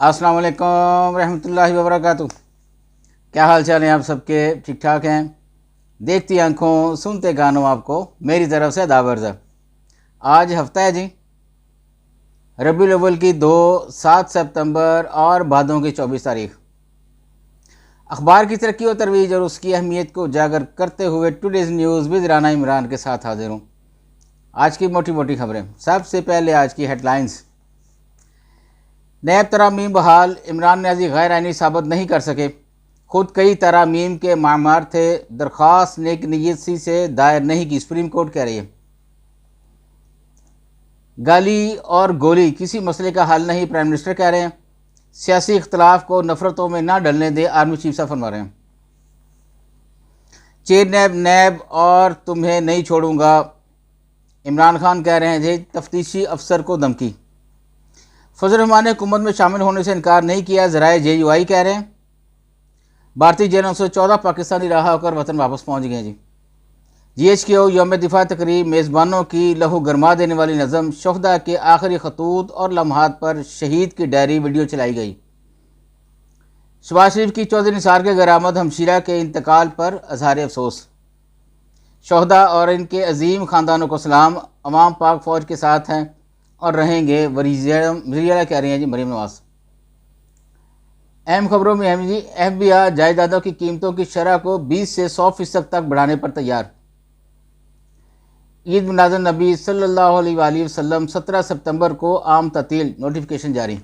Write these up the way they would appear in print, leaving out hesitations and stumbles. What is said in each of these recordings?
अस्सलाम वालेकुम रहमतुल्लाहि व बरकातुहू। क्या हाल चाल हैं आप सबके? ठीक ठाक हैं? देखती आंखों सुनते कानों आपको मेरी तरफ से दावर्ज है। आज हफ्ता है जी रबीउल अव्वल की 7 सितंबर और भादों की 24 तारीख। अखबार की तरक्की और तरवीज और उसकी अहमियत को उजागर करते हुए today's news with Rana Imran के साथ हाजिर हूँ। आज की मोटी मोटी खबरें। सबसे पहले आज की हेडलाइंस। नैब तरामीम बहाल, इमरान न्याजी गैर आइनी साबित नहीं कर सके। खुद कई तरामीम के मामार थे, दरख्वास्त नेक नीयती से दायर नहीं की, सुप्रीम कोर्ट कह रही है। गाली और गोली किसी मसले का हल नहीं, प्राइम मिनिस्टर कह रहे हैं। सियासी इख्तलाफ को नफरतों में ना डलने दे, आर्मी चीफ साहब फरमा रहे हैं। चेयर नैब और तुम्हें नहीं छोड़ूंगा, इमरान खान कह रहे हैं जी। तफ्तीशी अफसर को धमकी। फजल रहमान ने हुकूमत में शामिल होने से इनकार नहीं किया, ज़राए JUI कह रहे हैं। भारतीय जेलों से 14 पाकिस्तानी रहा होकर वतन वापस पहुंच गए जी। GHQ यौम दिफा तकरीब, मेज़बानों की लहू गरमा देने वाली नज़म, शहदा के आखिरी खतूत और लम्हात पर शहीद की डायरी वीडियो चलाई गई। शहबाज शरीफ की चौधरी निसार के गरामद हमशीरा के इंतकाल पर अजहार अफसोस। शहदा और इनके अजीम ख़ानदानों को सलाम, अवाम पाक फ़ौज के साथ हैं और रहेंगे, वज़ीर कह रही हैं जी मरीम नवाज़। अहम खबरों में जी, FBI जायदादों की कीमतों की शरह को 20 से 100% तक बढ़ाने पर तैयार। ईद मिलादुन नबी सल्लल्लाहु अलैहि वसल्लम 17 सितंबर को आम ततील, नोटिफिकेशन जारी।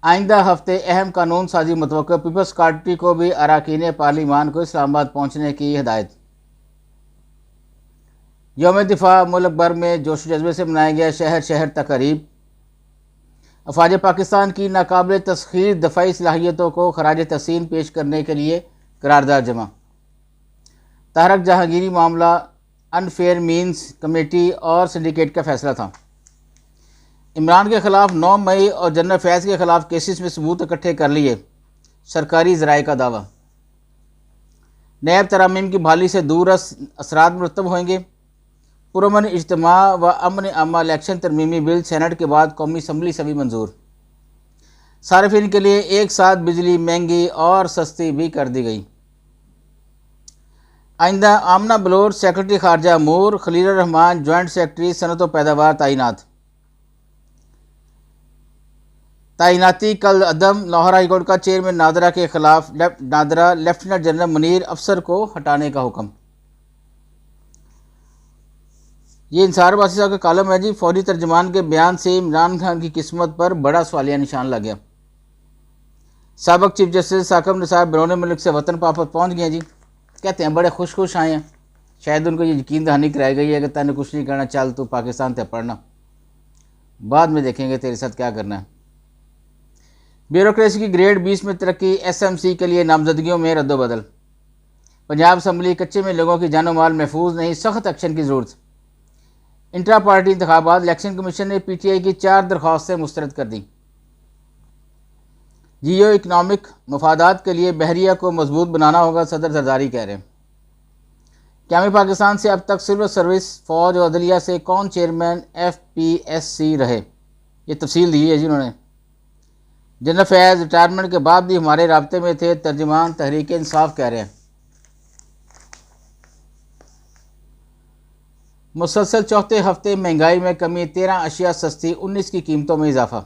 आइंदा हफ्ते अहम कानून साजी मुतवक्का, पीपल्स पार्टी को भी अरकान पार्लिमान को इस्लामाबाद पहुँचने की हिदायत। यौम दिफा मुल्क भर में जोश जज्बे से मनाया गया, शहर शहर तकरीब। अफवाज पाकिस्तान की नाकाबिल तस्खीर दफाई सलाहियतों को खराज तहसीन पेश करने के लिए करारदाद जमा। तारक जहांगीरी मामला अनफेयर मीन्स कमेटी और सिंडिकेट का फैसला था। इमरान के खिलाफ 9 मई और जनरल फैज़ के खिलाफ केसेस में सबूत इकट्ठे कर लिए, सरकारी ज़राए का दावा। नैब तरामीम की बहाली से दूर असरात मुरतब होंगे। पुरअमन इज्तिमा व अमन अमा इलेक्शन तरमीमी बिल सेनेट के बाद कौमी असम्बली से भी मंजूर। सार्फिन के लिए एक साथ बिजली महंगी और सस्ती भी कर दी गई। आइंदा आमना बलोच सेक्रेटरी खारजा अमूर, खलील रहमान जॉइंट सेक्रेटरी सनत व पैदावार तैनाती कल अदम। लाहौर हाईकोर्ट का चेयरमैन नादरा के खिलाफ लेफ्टिनेंट जनरल मुनीर अफसर को हटाने का हुक्म। ये इंसार बासी साहब का कॉलम है जी। फौजी तर्जमान के बयान से इमरान खान की किस्मत पर बड़ा सवालिया निशान लग गया। साबिक चीफ जस्टिस साकिब निसार बरौन मुल्क से वतन वापस पहुंच गए जी। कहते हैं बड़े खुश आए हैं। शायद उनको ये यकीन दहानी कराई गई है कि तैने कुछ नहीं करना, चल तू पाकिस्तान ते पढ़ना, बाद में देखेंगे तेरे साथ क्या करना है। ब्यूरोक्रेसी की ग्रेड 20 में तरक्की, SMC के लिए नामजदगियों में रद्दोबदल। पंजाब असम्बली, कच्चे में लोगों की जानो माल महफूज नहीं, सख्त एक्शन की ज़रूरत। इंट्रा पार्टी इंतखाबात, इलेक्शन कमीशन ने PTI की 4 दरख्वास्तें मुस्तरद कर दी। जियो इकनॉमिक मफादात के लिए बहरिया को मजबूत बनाना होगा, सदर जरदारी कह रहे हैं। क़याम पाकिस्तान से अब तक सिविल सर्विस, फ़ौज और अदलिया से कौन चेयरमैन FPSC रहे, ये तफसील दी है जी उन्होंने। जनरल फैज़ रिटायरमेंट के बाद भी हमारे राब्ते में थे, तर्जुमान तहरीक इंसाफ कह रहे हैं। मुसलसल चौथे हफ्ते महंगाई में कमी, 13 अशिया सस्ती, 19 की कीमतों में इजाफा।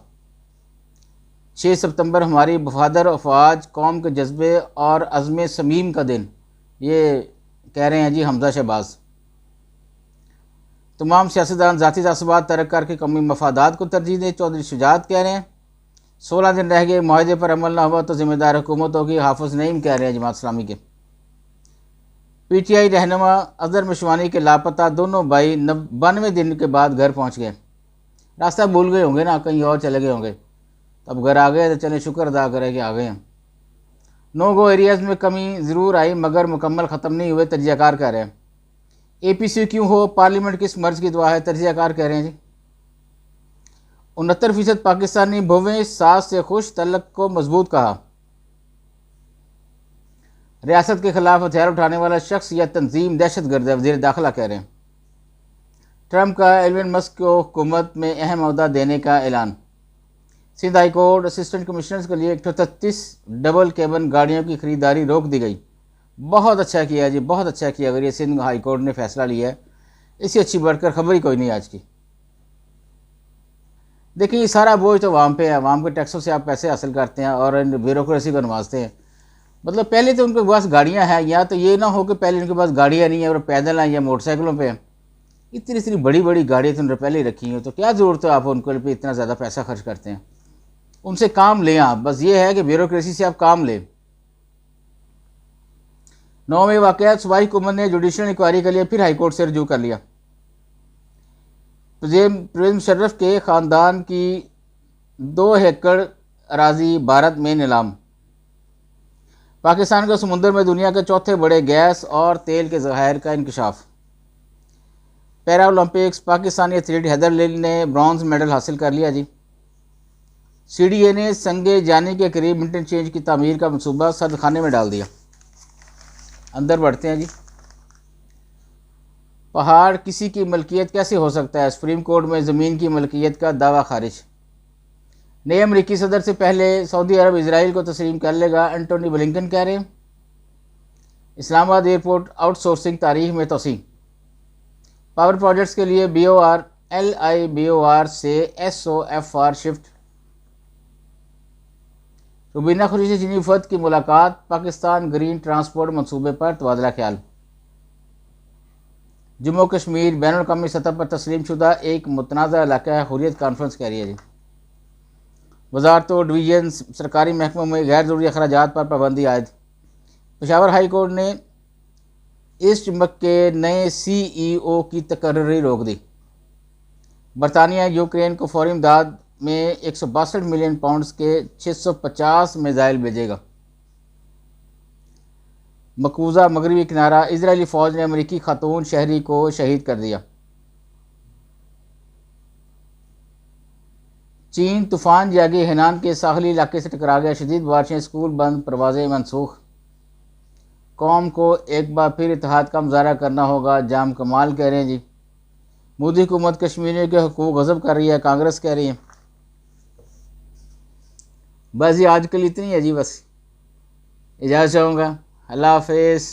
6 सितंबर हमारी वफादार अफवाज, कौम के जज्बे और अज़्म समीम का दिन, ये कह रहे हैं जी हमजा शहबाज। तमाम सियासतदान ज़ाती तअस्सुबात तर्क करके कौमी मफादात को तरजीह दें, चौधरी शुजात कह रहे हैं। 16 दिन रह गए, मुआहदे पर अमल न हुआ तो जिम्मेदार हुकूमत होगी, हाफिज़ नईम कह रहे हैं जमात इस्लामी के। PTI रहनुमा अज़हर मिशवानी के लापता दोनों भाई 92 दिन के बाद घर पहुंच गए। रास्ता भूल गए होंगे ना, कहीं और चले गए होंगे, तब घर आ गए तो चले शुक्र अदा करें कि आ गए हैं। नो गो एरियाज़ में कमी ज़रूर आई मगर मुकम्मल ख़त्म नहीं हुए, तजियाकार कह रहे हैं। APC क्यों हो, पार्लियामेंट किस मर्ज़ की दुआ है, तजियाकार कह रहे हैं जी। 69% पाकिस्तानी भवें सास से खुश, तल्लक को मजबूत कहा। रियासत के खिलाफ हथियार उठाने वाला शख्स या तंजीम दहशतगर्द है, वज़ीर दाखिला कह रहे हैं। ट्रंप का एलन मस्क को हुकूमत में अहम अहदा देने का ऐलान। Sindh high court assistant commissioners کے لیے 133 ڈبل کیبن گاڑیوں کی خریداری روک دی گئی۔ بہت اچھا کیا جی، بہت اچھا کیا۔ اگر یہ سندھ ہائی کورٹ نے فیصلہ لیا ہے، اس سے اچھی بڑھ کر خبر ہی کوئی نہیں آج کی۔ دیکھیں یہ سارا بوجھ تو عوام پہ ہے، عوام کے ٹیکسوں سے آپ پیسے حاصل کرتے ہیں اور بیوروکریسی کو نوازتے ہیں۔ مطلب پہلے تو ان کے پاس گاڑیاں ہیں، یا تو یہ نہ ہو کہ پہلے ان کے پاس گاڑیاں نہیں ہیں اور پیدل ہیں یا موٹر سائیکلوں پہ ہیں۔ اتنی بڑی بڑی گاڑیاں تو انہوں نے پہلے ہی رکھی ہیں، تو کیا ضرورت ہے آپ ان کے پہ اتنا زیادہ پیسہ خرچ کرتے ہیں؟ ان سے کام لیں آپ، بس یہ ہے کہ بیوروکریسی سے آپ کام لیں۔ 9 میں واقعات صوبائی حکومت نے جوڈیشل انکوائری کے لیے پھر ہائی کورٹ سے رجوع کر لیا۔ پرویز مشرف کے خاندان کی 2 ایکڑ اراضی بھارت میں نیلام۔ پاکستان کے سمندر میں دنیا کے چوتھے بڑے گیس اور تیل کے ذخائر کا انکشاف۔ پیرا اولمپکس پاکستانی ایتھلیٹ حیدر علی نے برونز میڈل حاصل کر لیا جی۔ سی ڈی اے نے سنگے جانی کے قریب انٹرچینج کی تعمیر کا منصوبہ صدر خانے میں ڈال دیا۔ اندر بڑھتے ہیں جی۔ پہاڑ کسی کی ملکیت کیسے ہو سکتا ہے؟ سپریم کورٹ میں زمین کی ملکیت کا دعویٰ خارج۔ نئے امریکی صدر سے پہلے سعودی عرب اسرائیل کو تسلیم کر لے گا، اینٹونی بلنکن کہہ رہے ہیں۔ اسلام آباد ایئرپورٹ آؤٹ سورسنگ تاریخ میں توسیع۔ پاور پروجیکٹس کے لیے LIBOR سے SOFR شفٹ۔ روبینہ قریشی سے چینی وفد کی ملاقات، پاکستان گرین ٹرانسپورٹ منصوبے پر تبادلہ خیال۔ جموں کشمیر بین الاقوامی سطح پر تسلیم شدہ ایک متنازع علاقہ ہے، حریت کانفرنس کہہ رہی ہے جی۔ وزارت و ڈویژن سرکاری محکموں میں غیر ضروری اخراجات پر پابندی عائد۔ پشاور ہائی کورٹ نے ایسٹ چمبک کے نئے CEO کی تقرری روک دی۔ برطانیہ یوکرین کو فوری امداد میں 162 ملین پاؤنڈز کے 650 میزائل بھیجے گا۔ مقبوضہ مغربی کنارہ، اسرائیلی فوج نے امریکی خاتون شہری کو شہید کر دیا۔ چین طوفان یاگی ہینان کے ساحلی علاقے سے ٹکرا گیا، شدید بارشیں، اسکول بند، پروازیں منسوخ۔ قوم کو ایک بار پھر اتحاد کا مظاہرہ کرنا ہوگا، جام کمال کہہ رہے ہیں جی۔ مودی حکومت کشمیریوں کے حقوق غصب کر رہی ہے، کانگریس کہہ رہی ہے۔ بس یہ آج کل اتنی ہے جی، بس اجازت چاہوں گا، اللہ حافظ۔